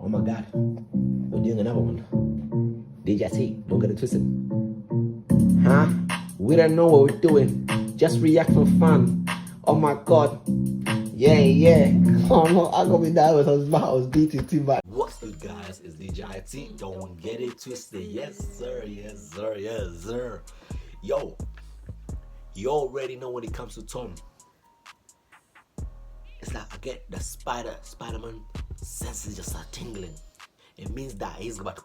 Oh my God, we're doing another one. D.G.I.T, don't get it twisted. Huh? We don't know what we're doing. Just react for fun. Oh my God. Yeah. Oh no, I got me down with I was beating too much. What's good, guys? It's D.G.I.T. Don't get it twisted. Yes, sir. Yo, you already know when it comes to Tom. It's like I get the Spider-Man senses just start tingling. It means that he's about to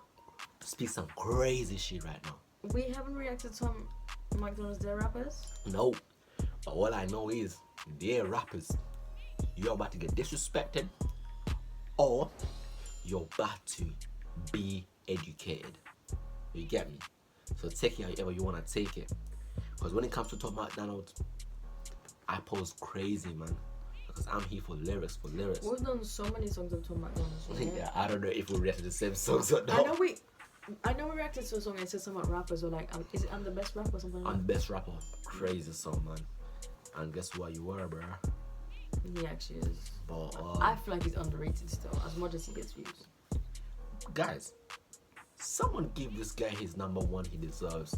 speak some crazy shit right now. We haven't reacted to Tom MacDonald's Their Rappers? No, but all I know is they're rappers. You're about to get disrespected, or you're about to be educated. You get me? So take it however you want to take it. Because when it comes to Tom MacDonald, I pose crazy, man. Because I'm here for lyrics. We've done so many songs of Tom MacDonald. Right? Yeah, I don't know if we reacted to the same songs or not. I know we reacted to a song and said something about rappers or like, is it I'm the best rapper or something like that? I'm the best rapper. Crazy song, man. And guess what you were, bruh? He actually is. But I feel like he's underrated still, as much as he gets views. Guys, someone give this guy his #1 he deserves.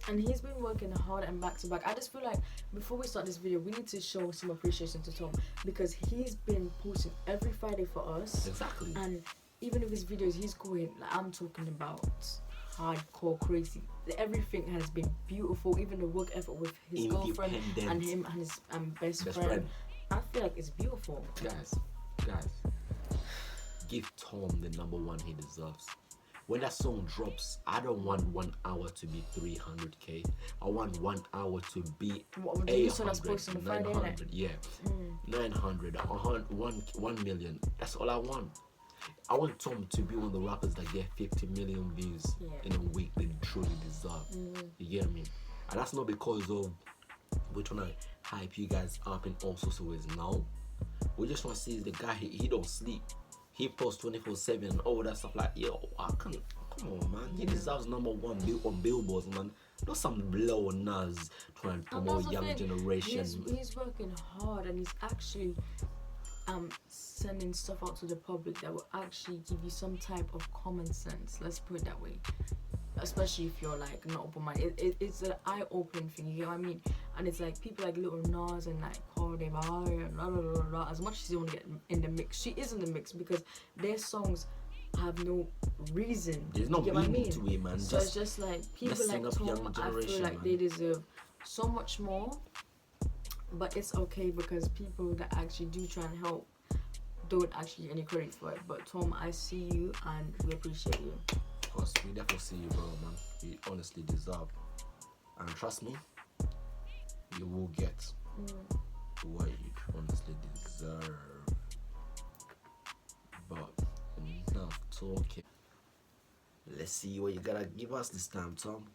And he's been working hard and back to back. I just feel like before we start this video, we need to show some appreciation to Tom because he's been posting every Friday for us. Exactly. And even with his videos, he's going, like I'm talking about hardcore crazy. Everything has been beautiful, even the work effort with his girlfriend and him and his best friend. I feel like it's beautiful. Guys, give Tom the #1 he deserves. When that song drops, I don't want 1 hour to be 300k. I want 1 hour to be 800, 900, yeah, 900, 1 million. That's all I want. I want Tom to be one of the rappers that get 50 million views in a week they truly deserve. You get me? And that's not because of we're trying to hype you guys up in all sorts of ways. No, we just want to see the guy. He don't sleep. He posts 24/7 and all that stuff. Like, yo, come on, man. He deserves #1 on billboards, man. Not some low Nas trying to promote young generation. He's working hard and he's actually sending stuff out to the public that will actually give you some type of common sense. Let's put it that way. Especially if you're like not open-minded. It's an eye-opening thing, you know what I mean? And it's like people like Little Nas and like Cardi B and blah, blah, blah, blah. As much as you want to get in the mix, she is in the mix because their songs have no reason. There's no meaning to it, man. So it's just like people like Tom, I feel like they deserve so much more. But it's okay because people that actually do try and help don't actually get any credit for it. But Tom, I see you and we appreciate you. Of course, we definitely see you, bro, man. You honestly deserve. And trust me, you will get what you honestly deserve. But enough talking. Let's see what you gotta give us this time, Tom.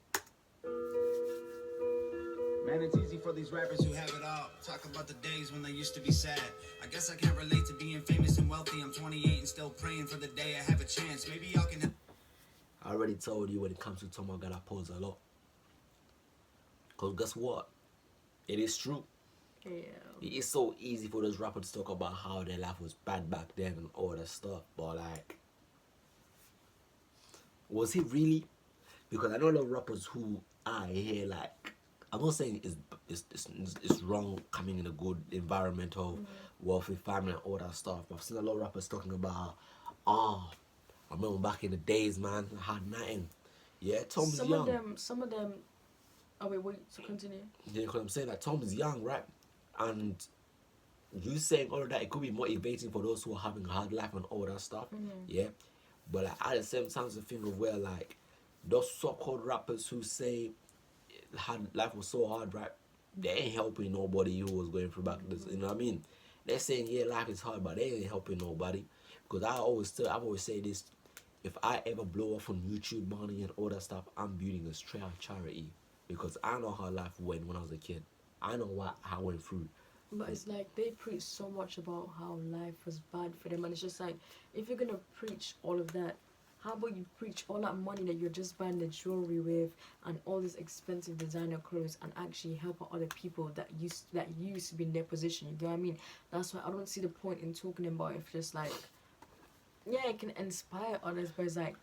Man, it's easy for these rappers who have it all. Talk about the days when they used to be sad. I guess I can't relate to being famous and wealthy. I'm 28 and still praying for the day I have a chance. Maybe y'all can... I already told you when it comes to Tom, I gotta pose a lot. Because guess what? It is true. Yeah. It is so easy for those rappers to talk about how their life was bad back then and all that stuff. But like, was it really? Because I know a lot of rappers who I hear like, I'm not saying it's wrong coming in a good environmental, wealthy family and all that stuff. But I've seen a lot of rappers talking about, I remember back in the days, man, I had nothing. Yeah, Tom's young. Some of them. Oh wait. So continue. Yeah, because I'm saying that Tom's young, right? And you saying all of that, it could be motivating for those who are having a hard life and all that stuff. Yeah, but like at the same time, it's a thing of where like those so-called rappers who say life was so hard, right? They ain't helping nobody who was going through back this. You know what I mean? They're saying yeah, life is hard, but they ain't helping nobody. Because I've always said this: if I ever blow up on YouTube money and all that stuff, I'm building a straight out charity. Because I know how life went when I was a kid. I know what I went through. But it's like they preach so much about how life was bad for them, and it's just like if you're gonna preach all of that, how about you preach all that money that you're just buying the jewelry with and all these expensive designer clothes and actually help out other people that used to be in their position? You know what I mean? That's why I don't see the point in talking about if just like Yeah, it can inspire others, but it's like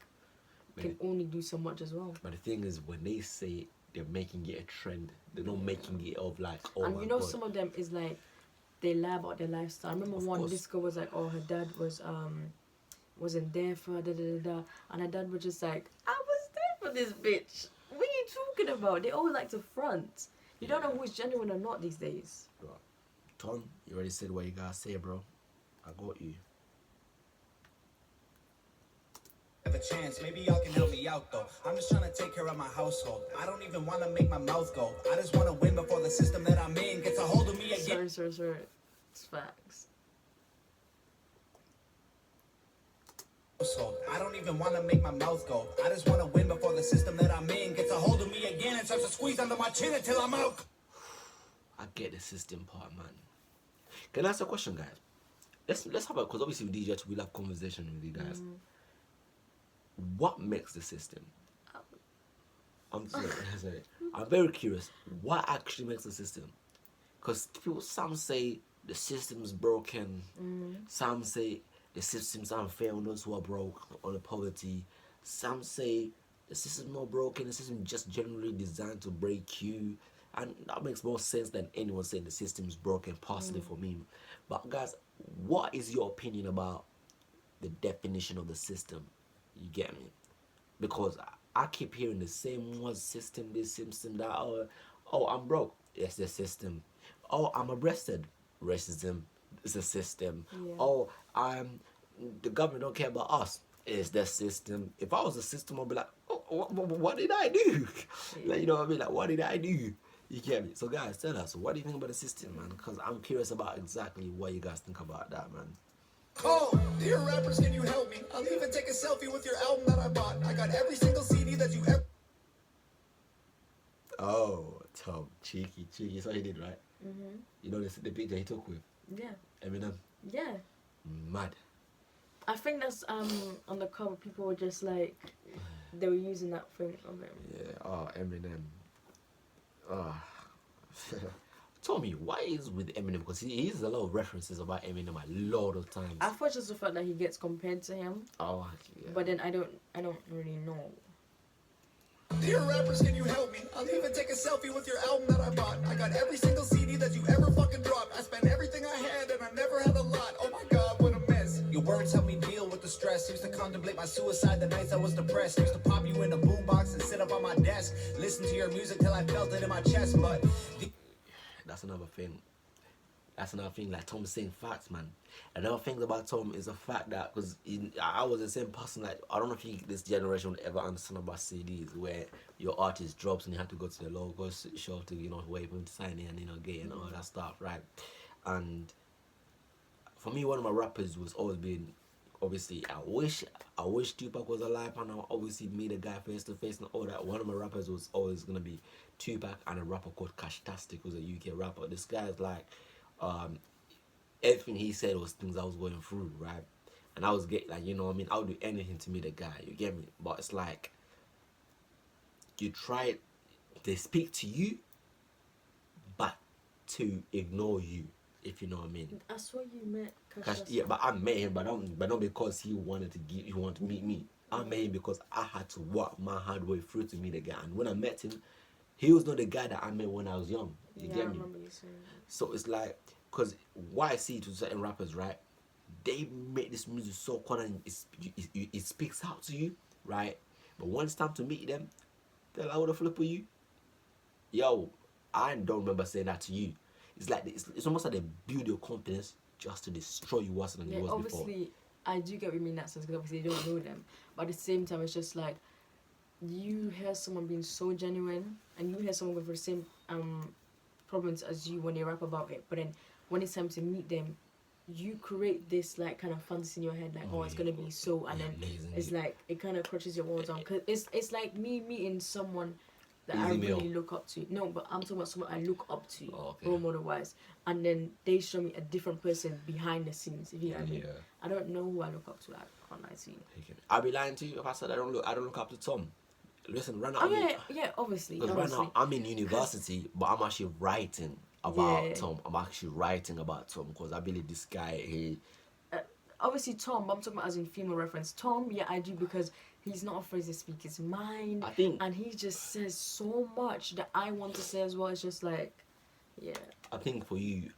can only do so much as well. But the thing is, when they say they're making it a trend, they're not making it of like, oh and my you know, god. some of them is like they lie about their lifestyle. I remember this girl was like, oh, her dad wasn't there for her, and her dad was just like, I was there for this bitch. What are you talking about? They always like to front. You don't know who's genuine or not these days. Bro. Tom, you already said what you gotta say, bro. I got you. Have a chance, maybe y'all can help me out though. I'm just trying to take care of my household. I don't even want to make my mouth go. I just want to win before the system that I'm in gets a hold of me again. Sorry. It's facts. I don't even want to make my mouth go. I just want to win before the system that I'm in gets a hold of me again and starts to squeeze under my chin until I'm out. I get the system part, man. Can I ask a question, guys? Let's have a, because obviously with D.G.I.T we love conversation with you guys. What makes the system? I'm sorry. I'm very curious. What actually makes the system? Because some say the system's broken. Some say the system's unfair on those who are broke, on the poverty. Some say the system's not broken. The system just generally designed to break you. And that makes more sense than anyone saying the system's broken, possibly for me. But guys, what is your opinion about the definition of the system? You get me? Because I keep hearing the same one system, this system, that. Oh, I'm broke. It's the system. Oh, I'm arrested. Racism is the system. Yeah. Oh, the government don't care about us. It's the system. If I was the system, I'd be like, oh, what did I do? Like, you know what I mean? Like, what did I do? You get me? So guys, tell us, what do you think about the system, man? Because I'm curious about exactly what you guys think about that, man. Oh, dear rappers, can you help me? I'll even take a selfie with your album that I bought. I got every single CD that you ever... Oh, Tom, cheeky. That's what he did, right? You know the picture he took with Eminem? Yeah. Mad. I think that's on the cover. People were just like they were using that thing of him. Yeah. Oh, Eminem. Oh. Tommy, why is with Eminem? Because he uses a lot of references about Eminem a lot of times. I thought just the fact that he gets compared to him. Oh, yeah. But then I don't really know. Dear rappers, can you help me? I'll even take a selfie with your album that I bought. I got every single CD that you ever fucking dropped. I spent everything I had and I never had a lot. Oh my god, what a mess. Your words help me deal with the stress. Used to contemplate my suicide the nights I was depressed. Used to pop you in the boombox and sit up on my desk. Listen to your music till I felt it in my chest, but... That's another thing. Like Tom's saying facts, man. Another thing about Tom is the fact that, because I was the same person, like, I don't know if this generation would ever understand about CDs, where your artist drops and you have to go to the local show to, you know, wave him to sign in and, you know, get and all that stuff, right? And for me, one of my rappers was always been, obviously, I wish Tupac was alive and I obviously meet a guy face to face and all that. One of my rappers was always gonna be Tupac, and a rapper called Cashtastic was a UK rapper. This guy's like, everything he said was things I was going through, right? And I was getting, like, you know what I mean, I would do anything to meet a guy, you get me? But it's like, you try, they speak to you, but to ignore you, if you know what I mean. That's what you met. Yeah, but I met him, but not because he wanted to meet me. I met him because I had to work my hard way through to meet the guy. And when I met him, he was not the guy that I met when I was young. You get me? I remember you saying that. So it's like, because what I see to certain rappers, right? They make this music so cool and it speaks out to you, right? But when it's time to meet them, they're like, what the flip are you? Yo, I don't remember saying that to you. It's like, it's almost like they build your confidence just to destroy you worse than it was before. Obviously, I do get what you mean in that sense, because obviously you don't know them. But at the same time, it's just like, you hear someone being so genuine, and you hear someone going through the same problems as you when they rap about it. But then when it's time to meet them, you create this like kind of fantasy in your head, like, oh, it's gonna be so, and then amazing. It's like it kind of crushes your walls down, because it's like me meeting someone that I really look up to. No, but I'm talking about someone I look up to, role model wise, and then they show me a different person behind the scenes. If you know what I mean. I don't know who I look up to. I can't lie to you. I'll be lying to you if I said I don't look up to Tom. Listen, right now. Obviously. Because right now I'm in university, but I'm actually writing about Tom. I'm actually writing about Tom because I believe this guy, obviously Tom, but I'm talking about as in female reference. Tom, yeah, I do, because he's not afraid to speak his mind. I think, and he just says so much that I want to say as well. It's just like, yeah. I think for you,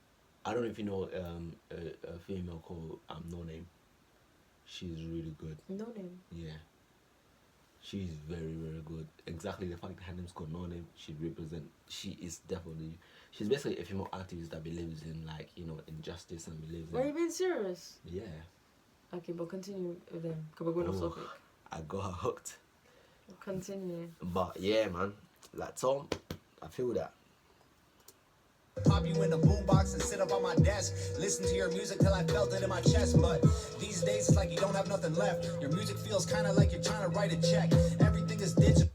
I don't know if you know a female called No Name. She's really good. No name. Yeah. She's very, very good. Exactly the fact that her name's called No Name, she is definitely, she's basically a female activist that believes in, like, you know, injustice and believes in. Are you being serious? Yeah. Okay, but continue with them, because we're going off topic. I got her hooked. Continue. But yeah, man, like Tom, I feel that. Pop you in the boombox and sit up on my desk. Listen to your music till I felt it in my chest. But these days it's like you don't have nothing left. Your music feels kind of like you're trying to write a check. Everything is digital.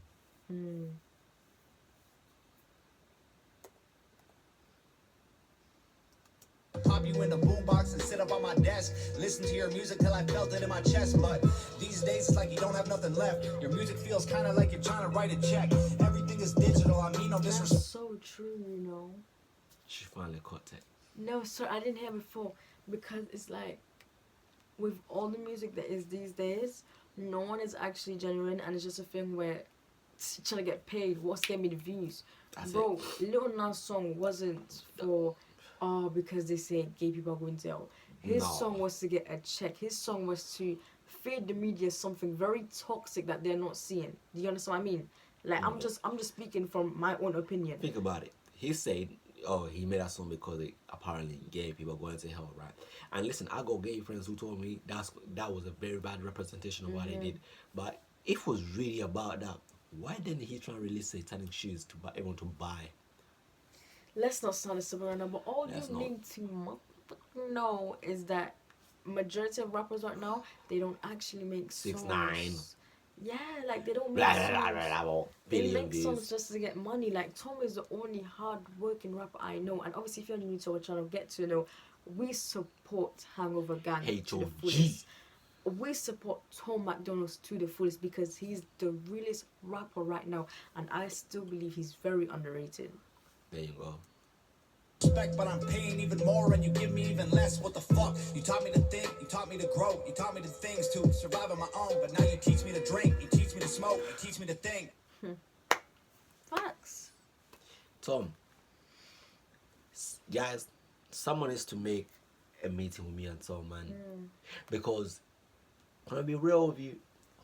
Pop you in the boombox and sit up on my desk. Listen to your music till I felt it in my chest. But these days it's like you don't have nothing left. Your music feels kind of like you're trying to write a check. Everything is digital. I mean no disrespect. That's so true, you know. She finally caught it. No, sir, I didn't hear before, because it's like, with all the music that is these days, no one is actually genuine, and it's just a thing where trying to get paid. What's getting me the views? That's Bro, Lil Nas song wasn't for because they say gay people are going to hell. His song was to get a check. His song was to feed the media something very toxic that they're not seeing. Do you understand what I mean? Like, I'm just speaking from my own opinion. Think about it. He said, oh, he made that song because apparently gay people are going to hell, right? And listen, I got gay friends who told me that was a very bad representation of what he did. But if it was really about that, why didn't he try to release Satanic Shoes to everyone to buy? Let's not sound stupid right now, but all you need to know is that majority of rappers right now, they don't actually make songs. 6ix9ine. Yeah, like they don't make songs. They make songs just to get money. Like, Tom is the only hard-working rapper I know, and obviously if you're new to our channel, get to know, we support Hangover Gang to the fullest. We support Tom MacDonald to the fullest because he's the realest rapper right now, and I still believe he's very underrated. There you go. Respect, but I'm paying even more and you give me even less. What the fuck? You taught me to think, you taught me to grow, you taught me the things to survive on my own, but now you teach me to drink, you teach me to smoke, you teach me to think. Facts. Tom, guys, someone is to make a meeting with me and Tom, man. Because, can I be real with you?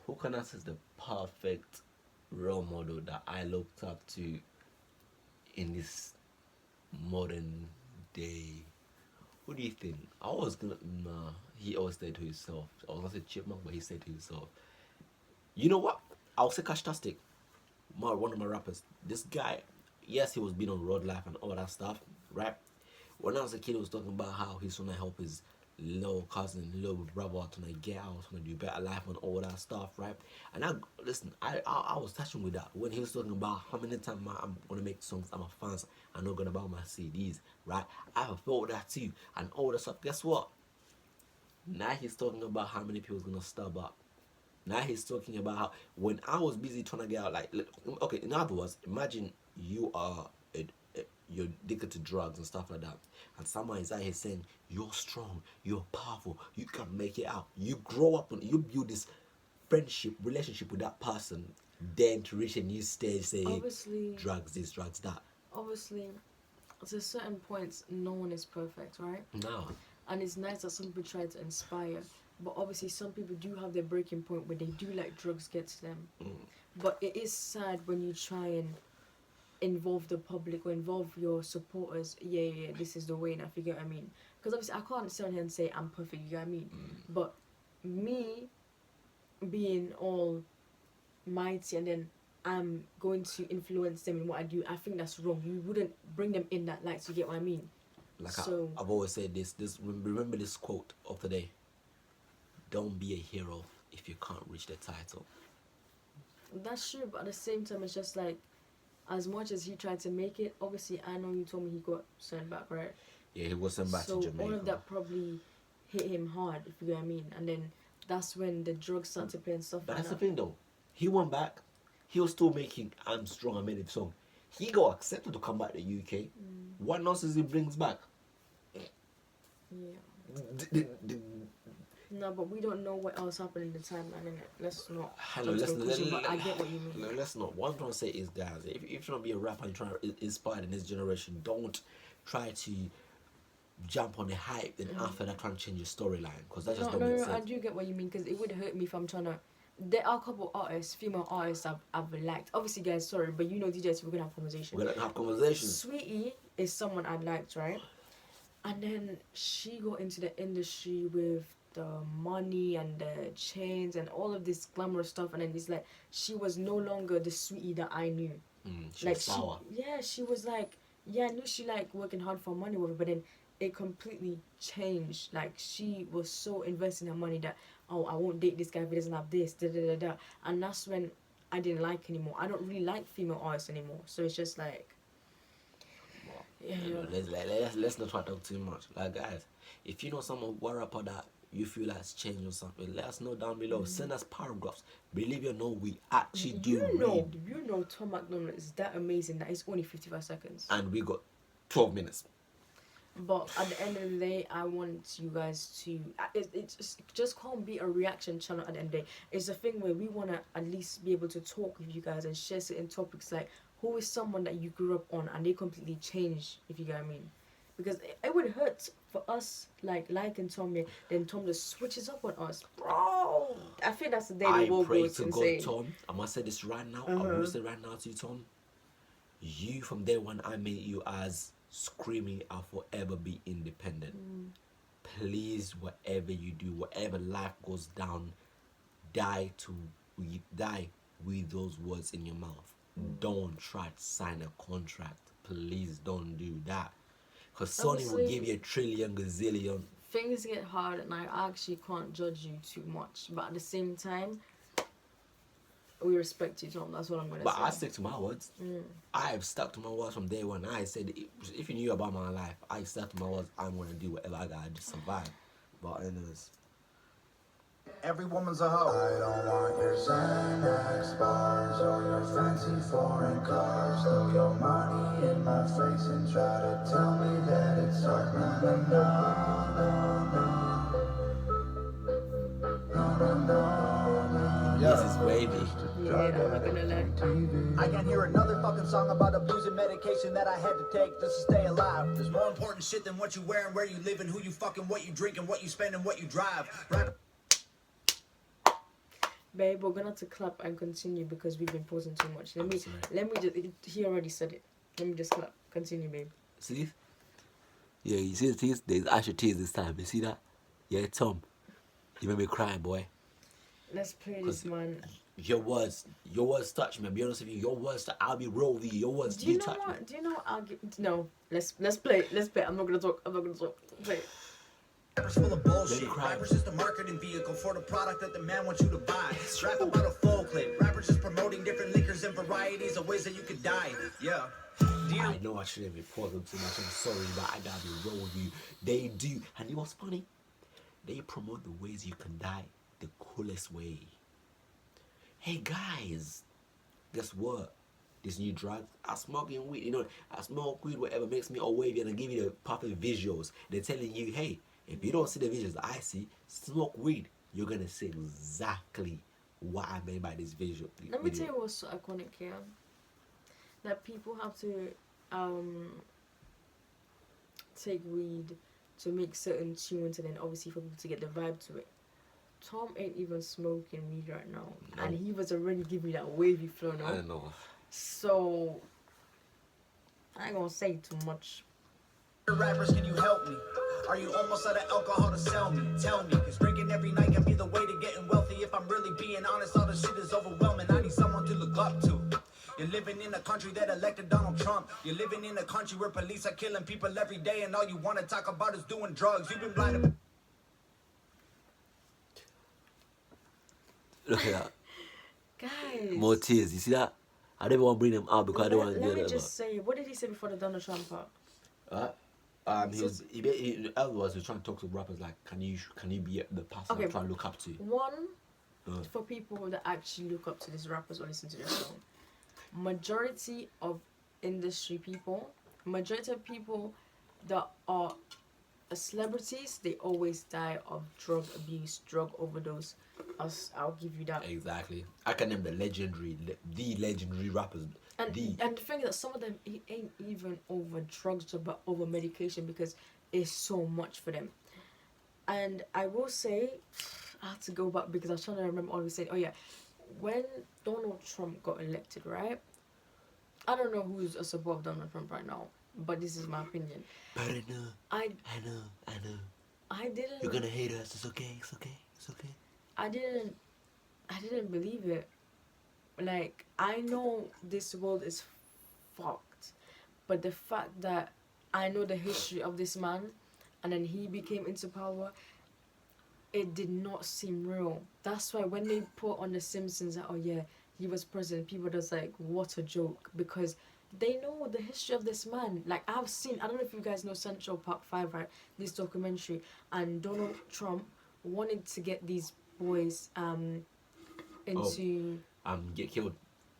Who can I say is the perfect role model that I looked up to in this modern day? Who do you think? I was gonna, nah, he always stayed to himself. I was gonna say Chipmunk, but he stayed to himself. You know what? I'll say Cashtastic, one of my rappers. This guy, yes, he was being on road life and all that stuff, right? When I was a kid, he was talking about how he's trying to help his little cousin, little brother, trying to get out, trying to do better life and all that stuff, right? And I was touching with that when he was talking about how many times I'm gonna make songs, I'm a fans, I'm not gonna buy my CDs, right? I have felt that too, and all that stuff. Guess what? Now he's talking about how many people's gonna stub up. Now he's talking about how when I was busy trying to get out, like, okay, in other words, imagine you are you're addicted to drugs and stuff like that, and someone is out here saying you're strong, you're powerful, you can make it out. You grow up and you build this friendship, relationship with that person, then to reach a new stage, say, obviously, drugs this, drugs that. Obviously, to certain points, no one is perfect, right? No. And it's nice that some people try to inspire, but obviously some people do have their breaking point where they do let drugs get to them. But it is sad when you try and involve the public or involve your supporters. Yeah, this is the way, and I get what I mean. Because obviously I can't stand here and say I'm perfect, you get what I mean? But me being all mighty and then I'm going to influence them in what I do, I think that's wrong. You wouldn't bring them in that light, so you get what I mean? Like, so, I've always said this, remember this quote of the day: don't be a hero if you can't reach the title. That's true, but at the same time, it's just like, as much as he tried to make it, obviously, I know you told me he got sent back, right? Yeah, he was sent back to Jamaica. So all of that probably hit him hard, if you know what I mean. And then that's when the drugs started to play and stuff but like that's that. the thing, though. He went back. He was still making I'm Strong, I Made It song. He got accepted to come back to the UK. What nonsense he brings back? Yeah. No, but we don't know what else happened in the timeline, innit? Let's not. Hello, but I get what you mean. let's not. What I'm trying to say is, guys, if you're trying to be a rapper and trying to inspire in this generation, don't try to jump on the hype then after that trying to change your storyline, because that just don't make sense. I do get what you mean, because it would hurt me if I'm trying to. There are a couple artists, female artists I've liked. Obviously, guys, sorry, but you know, DJs, we're gonna have conversations. We're gonna have conversations. Sweetie is someone I liked, right? And then she got into the industry with the money and the chains and all of this glamorous stuff, and then it's like she was no longer the Sweetie that I knew. She was sour. She was like, I knew she like working hard for money with it, but then it completely changed. Like, she was so invested in her money that, oh, I won't date this guy if he doesn't have this, and that's when I didn't like anymore. I don't really like female artists anymore, so it's just like, let's not try to talk too much. Like, guys, if you know someone what rapper that you feel has changed or something, let us know down below. Send us paragraphs. Believe it or not, we actually do read. You know Tom MacDonald is that amazing that it's only 55 seconds. And we got 12 minutes. But at the end of the day, I want you guys to... It just can't be a reaction channel at the end of the day. It's a thing where we want to at least be able to talk with you guys and share certain topics, like who is someone that you grew up on and they completely changed, if you get what I mean. Because it would hurt for us, like liking Tom, then Tom just switches up on us. Bro! I think that's the day the world goes insane. God, Tom, I must say this right now. I will say right now to you, Tom. You, from day one, I made you as... screaming, I'll forever be independent. Please, whatever you do, whatever life goes down, die with those words in your mouth. Don't try to sign a contract. Please don't do that, because Sony will give you a trillion gazillion. Things get hard and I actually can't judge you too much, but at the same time, we respect you, Tom. That's what I'm going to say. But I stick to my words. I have stuck to my words from day one. I said, if you knew about my life, I stuck to my words. I'm going to do whatever I got to survive. But anyways. Every woman's a hoe. I don't want your Xanax bars or your fancy foreign cars. Throw your money in my face and try to tell me that it's art. This is wavy. Yeah, I'm not gonna lie. I can hear another fucking song about abusing medication that I had to take just to stay alive. There's more important shit than what you wear and where you live and who you fucking, what you drink and what you spend and what you drive. Right? Babe, we're gonna have to clap and continue because we've been pausing too much. Let me just, he already said it. Let me just clap. Continue, babe. See? Yeah, you see the tears? There's actually tears this time. You see that? Yeah, Tom. You made me cry, boy. Let's play this, man. Your words touch me. Be honest with you, your words, I'll be real with you. Your words do touch me. Do you know? No. Let's play. Let's play. I'm not gonna talk. Play. Rappers full of bullshit. Rappers just a marketing vehicle for the product that the man wants you to buy. Rap about a full clip. Rappers just promoting different liquors and varieties of ways that you could die. Yeah. I know I shouldn't be pausing too much. I'm sorry, but I gotta be real with you. They do, and you know what's funny? They promote the ways you can die the coolest way. Hey guys, guess what? This new drug, I smoking weed, I smoke weed, whatever makes me all wavy, and I give you the perfect visuals. They're telling you, hey, if you don't see the visuals that I see, smoke weed. You're gonna see exactly what I mean by this visual. Let me tell you what's so iconic here. That people have to take weed to make certain tunes, and then obviously for people to get the vibe to it. Tom ain't even smoking weed right now, and he was already giving that wavy flow now. I don't know. So I ain't gonna say too much. Rappers, can you help me? Are you almost out of alcohol to sell me? Tell me, cause drinking every night can be the way to getting wealthy. If I'm really being honest, all this shit is overwhelming. I need someone to look up to. You're living in a country that elected Donald Trump. You're living in a country where police are killing people every day, and all you want to talk about is doing drugs. You've been blinded. Look at that. Guys. More tears. You see that? I didn't want to bring them out because I don't want to do that. Let me just say, what did he say before the Donald Trump part? He was trying to talk to rappers like, can you be the person I'm trying to look up to? One, for people that actually look up to these rappers or listen to their song, majority of industry people, majority of people that are celebrities, they always die of drug abuse, drug overdose. I'll give you that. Exactly. I can name the legendary rappers. And the thing is that some of them, it ain't even over drugs, but over medication, because it's so much for them. And I will say, I have to go back because I was trying to remember all we said. Oh yeah, when Donald Trump got elected, right? I don't know who's above Donald Trump right now, but this is my opinion. But I know. I know. I didn't. You're gonna hate us. It's okay. I didn't believe it. Like, I know this world is fucked, but the fact that I know the history of this man, and then he became into power, it did not seem real. That's why when they put on The Simpsons that, oh yeah, he was president, people just like, what a joke, because they know the history of this man. Like, I've seen, I don't know if you guys know Central Park 5, right? This documentary, and Donald Trump wanted to get these boys into get killed.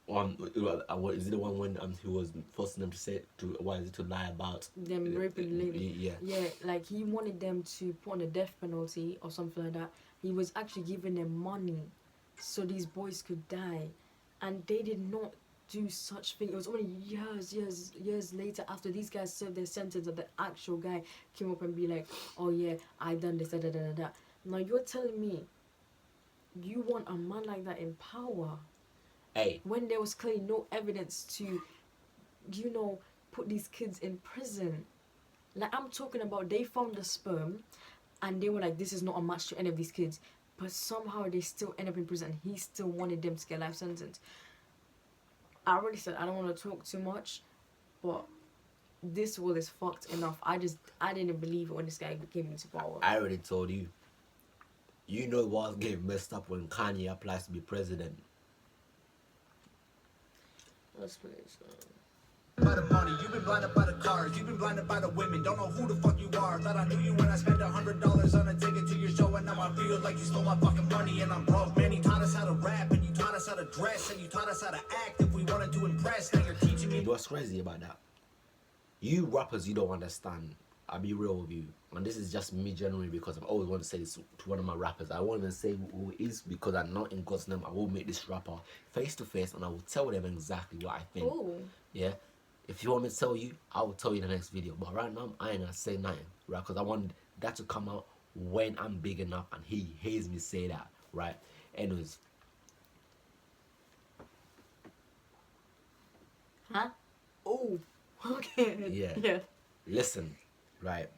What is it the one when he was forcing them to lie about them raping the lady? Yeah, like he wanted them to put on a death penalty or something like that. He was actually giving them money so these boys could die, and they did not do such thing. It was only years later, after these guys served their sentence, that the actual guy came up and be like, oh yeah, I done this, da. Now you're telling me you want a man like that in power? Hey. When there was clearly no evidence to, put these kids in prison. Like, I'm talking about, they found the sperm and they were like, this is not a match to any of these kids. But somehow they still end up in prison. He still wanted them to get life sentence. I already said I don't want to talk too much, but this world is fucked enough. I didn't believe it when this guy came into power. I already told you. You know what's getting messed up when Kanye applies to be president. Let's play this. By the money, you've been blinded by the cars, you've been blinded by the women, don't know who the fuck you are. Thought I knew you when I spent $100 on a ticket to your show, and now I feel like you stole my fucking money and I'm broke. Man, you taught us how to rap, and you taught us how to dress, and you taught us how to act if we wanted to impress. Now you're teaching me. You know what's crazy about that? You rappers, you don't understand. I'll be real with you, and this is just me generally, because I've always wanted to say this to one of my rappers. I won't even say who it is, because I'm not in God's name. I will meet this rapper face to face and I will tell them exactly what I think. Ooh. Yeah, if you want me to tell you, I will tell you in the next video, but right now I ain't gonna say nothing, right? Because I want that to come out when I'm big enough and he hears me say that, right? Anyways. Huh? Oh, okay. Yeah. Listen, right?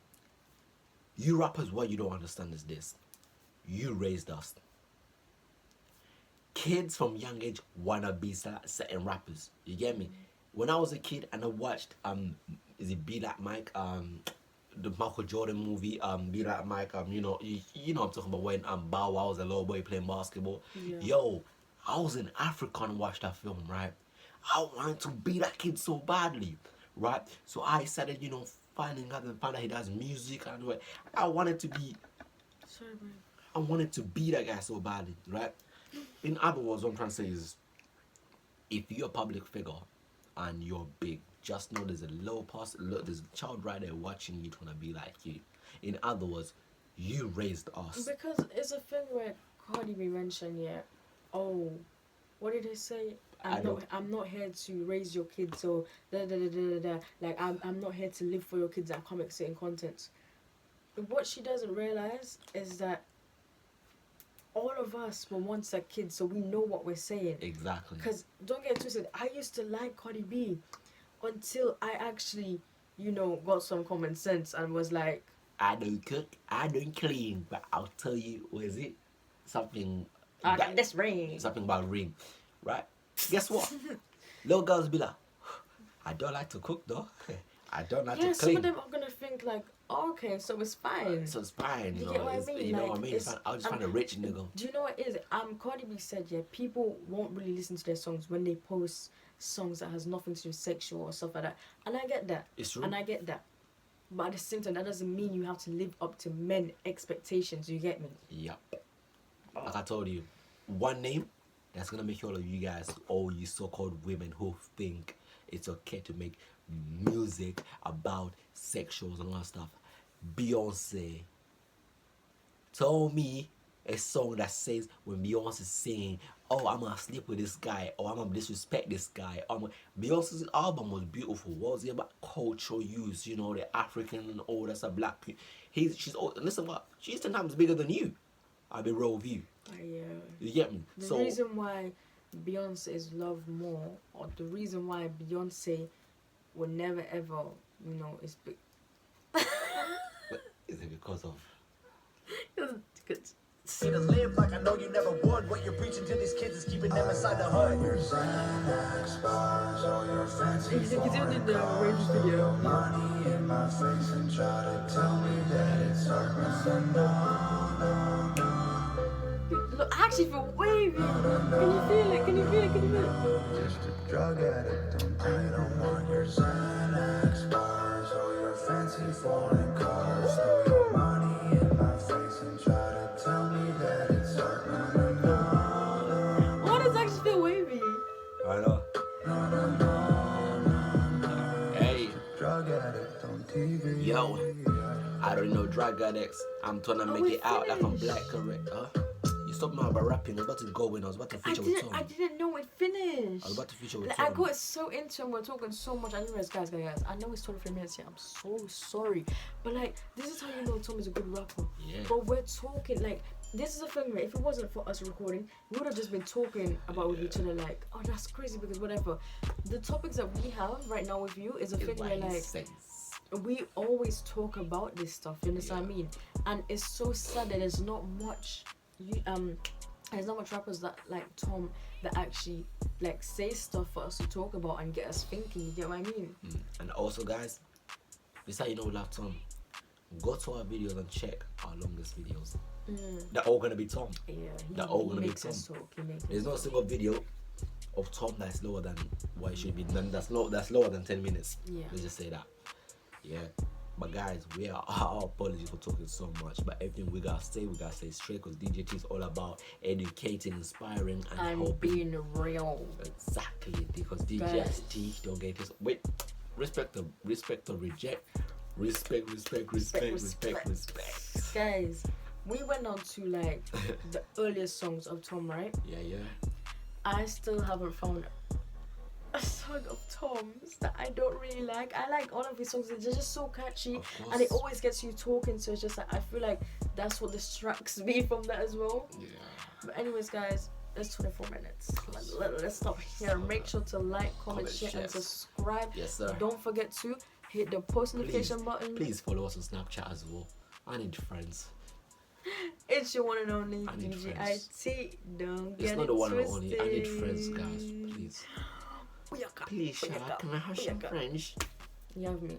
You rappers, what you don't understand is this. You raised us. Kids from young age wanna be certain rappers. You get me? When I was a kid and I watched is it Be Like Mike, the Michael Jordan movie, Be Like Mike, you know I'm talking about, when Bow Wow was a little boy playing basketball. Yeah. Yo, I was in Africa and watched that film, right? I wanted to be that kid so badly, right? So I started, finding out he does music and what. I wanted to be that guy so badly, right? In other words, what I'm trying to say is, if you're a public figure and you're big, just know there's there's a child right there watching you trying to be like you. In other words, you raised us. Because it's a thing where Cardi B mentioned, oh, what did he say? I'm not here to raise your kids, so like I'm not here to live for your kids and comic certain content. What she doesn't realize is that all of us were once a kid, so we know what we're saying. Exactly. Because don't get twisted, I used to like Cardi B until I actually, got some common sense and was like, I don't cook, I don't clean, but I'll tell you, what is it? Something. I got this ring. Something about ring, right? Guess what? Little girls be like, I don't like to cook though. I don't like to clean. Some of them are gonna think like, oh, okay, so it's fine. So it's fine. You get what I mean? You know what I mean? I'll just find a rich nigga. Do you know what it is? Cardi B said, people won't really listen to their songs when they post songs that has nothing to do with sexual or stuff like that. And I get that. It's true. And I get that. But at the same time, that doesn't mean you have to live up to men expectations. You get me? Yep. Like I told you, one name that's gonna make all of you guys, all you so-called women who think it's okay to make music about sexuals and all that stuff. Beyonce. Tell me a song that says when Beyonce saying, "Oh, I'm gonna sleep with this guy," or "I'm gonna disrespect this guy." Beyonce's album was beautiful. What was it about? Cultural use, you know, the African and all that's a black. Listen, what? She's 10 times bigger than you. I'll be real with you. Yeah. You get me? The reason why Beyonce is loved more, or the reason why Beyonce will never ever, you know, is big. Is it because of? Good. See to live like I know you never would. What you're preaching to these kids is keeping them inside the hood. Your Xanax bars or your fancy He's in the rave video. money in my face and try to tell me that it's hurting. Look, I actually feel wavy. Can you feel it? Can you feel it? Can you feel it? Just a drug addict. I don't want your Xanax bars or your fancy foreign cars. Throw your money in my face and try to tell me that it's hurting. Why does it actually feel wavy? I know. Hey. Drug addict on TV. Yo, I don't know drug addicts. I'm trying to make it out like I'm black, correct? Huh? You stopped me about rapping. I was about to go in. I was about to feature with Tom. I didn't know it finished. I was about to feature with Like, Tom. I got so into him. We're talking so much. I didn't realize, guys. I know it's 23 minutes here. I'm so sorry. But, like, this is how you know Tom is a good rapper. Yeah. But we're talking, like, this is a thing, right? If it wasn't for us recording, we would have just been talking about with each other, like, oh, that's crazy because whatever. The topics that we have right now with you is a thing where, like, we always talk about this stuff. You understand what I mean? And it's so sad that there's not much, there's not much rappers that like Tom that actually like say stuff for us to talk about and get us thinking. You get what I mean? And also, guys, this is how you know we love Tom. Go to our videos and check our longest videos. They're all gonna be Tom. Yeah, They're all gonna be makes Tom. us talk. There's not a single video of Tom that's lower than what it should be. That's lower than 10 minutes. Yeah. Let's just say that. Yeah. But guys, we are our apologies for talking so much. But everything we gotta say straight, because D.G.I.T is all about educating, inspiring, and helping. Being real. Exactly, because D.G.I.T don't get this. Wait, respect or reject. Respect. Guys, we went on to like the earliest songs of Tom, right? Yeah. I still haven't found a song of Tom's that I don't really like. I like all of his songs. They're just so catchy, and it always gets you talking. So it's just like I feel like that's what distracts me from that as well. Yeah. But anyways, guys, it's 24 minutes. Let's stop here. Make sure to like, comment, share, and subscribe. Yes, sir. Don't forget to hit the post notification button. Please follow us on Snapchat as well. I need friends. It's your one and only I need D.G.I.T. Don't get It's not it the one and twisted. only. I need friends, guys. Please. Please, Shah, can I have some friends? You have me.